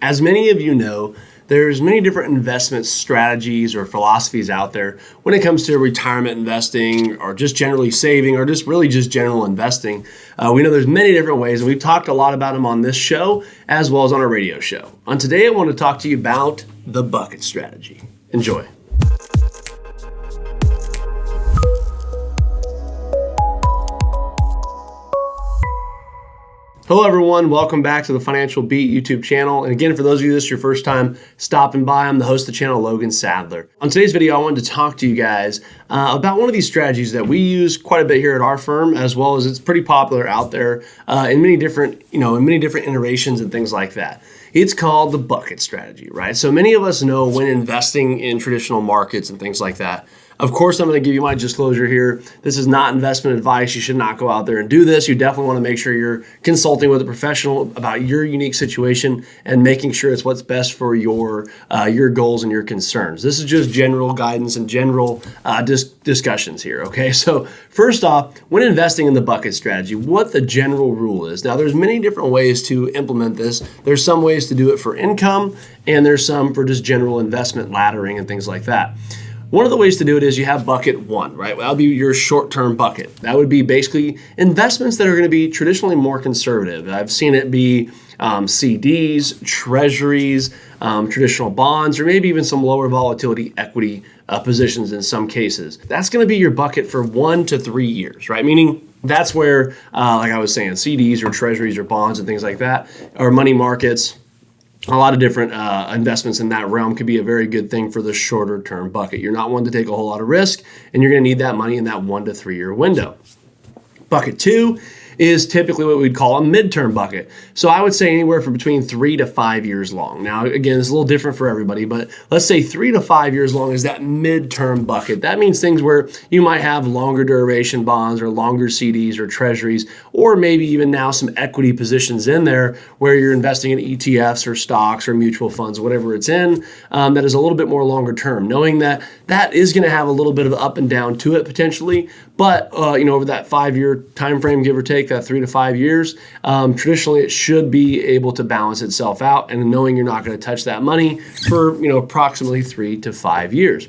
As many of you know, there's many different investment strategies or philosophies out there when it comes to retirement investing or just generally saving or just really just general investing. We know there's many different ways, and we've talked a lot about them on this show as well as on our radio show. On today, I want to talk to you about the bucket strategy. Enjoy. Hello everyone, welcome back to the Financial Beat YouTube channel. And again, for those of you this is your first time stopping by, I'm the host of the channel, Logan Sadler. On today's video, I wanted to talk to you guys about one of these strategies that we use quite a bit here at our firm, as well as it's pretty popular out there in many different iterations and things like that. It's called the bucket strategy, right? So many of us know when investing in traditional markets and things like that. Of course, I'm going to give you my disclosure here. This is not investment advice. You should not go out there and do this. You definitely want to make sure you're consulting with a professional about your unique situation and making sure it's what's best for your goals and your concerns. This is just general guidance and general discussions here, okay? So first off, when investing in the bucket strategy, what the general rule is. Now, there's many different ways to implement this. There's some ways to do it for income, and there's some for just general investment laddering and things like that. One of the ways to do it is you have bucket one, right? That'll be your short-term bucket. That would be basically investments that are going to be traditionally more conservative. I've seen it be CDs, treasuries, traditional bonds, or maybe even some lower volatility equity positions in some cases. That's going to be your bucket for 1 to 3 years, right? Meaning that's where, like I was saying, CDs or treasuries or bonds and things like that, or money markets. A lot of different investments in that realm could be a very good thing for the shorter term bucket. You're not one to take a whole lot of risk, and you're going to need that money in that 1 to 3 year window. Bucket two is typically what we'd call a midterm bucket. So I would say anywhere from between 3 to 5 years long. Now, again, it's a little different for everybody, but let's say 3 to 5 years long is that midterm bucket. That means things where you might have longer duration bonds or longer CDs or treasuries, or maybe even now some equity positions in there where you're investing in ETFs or stocks or mutual funds, whatever it's in, that is a little bit more longer term, knowing that that is going to have a little bit of up and down to it potentially, but over that 5 year time frame, give or take, that 3 to 5 years, traditionally it should be able to balance itself out, and knowing you're not going to touch that money for approximately 3 to 5 years.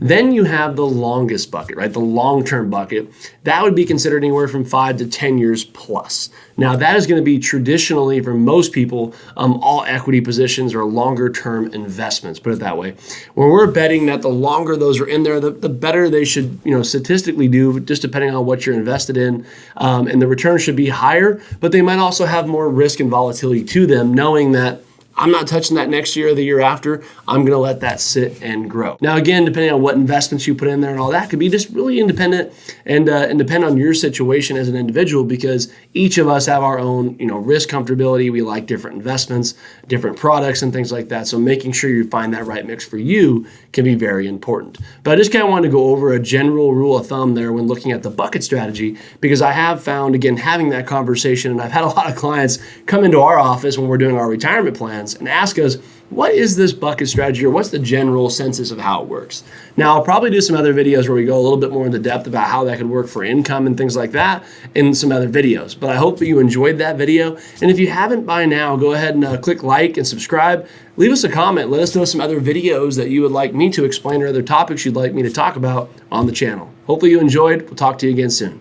Then you have the longest bucket, right? The long-term bucket. That would be considered anywhere from 5 to 10 years plus. Now, that is going to be traditionally, for most people, all equity positions or longer-term investments, put it that way. When we're betting that the longer those are in there, the better they should, statistically do, just depending on what you're invested in. And the return should be higher, but they might also have more risk and volatility to them, knowing that I'm not touching that next year or the year after. I'm going to let that sit and grow. Now, again, depending on what investments you put in there and all that, could be just really independent and depend on your situation as an individual, because each of us have our own, risk comfortability. We like different investments, different products and things like that. So making sure you find that right mix for you can be very important. But I just kind of wanted to go over a general rule of thumb there when looking at the bucket strategy, because I have found, again, having that conversation, and I've had a lot of clients come into our office when we're doing our retirement plans and ask us, what is this bucket strategy, or what's the general census of how it works? Now, I'll probably do some other videos where we go a little bit more into depth about how that could work for income and things like that in some other videos. But I hope that you enjoyed that video. And if you haven't by now, go ahead and click like and subscribe. Leave us a comment. Let us know some other videos that you would like me to explain or other topics you'd like me to talk about on the channel. Hopefully you enjoyed. We'll talk to you again soon.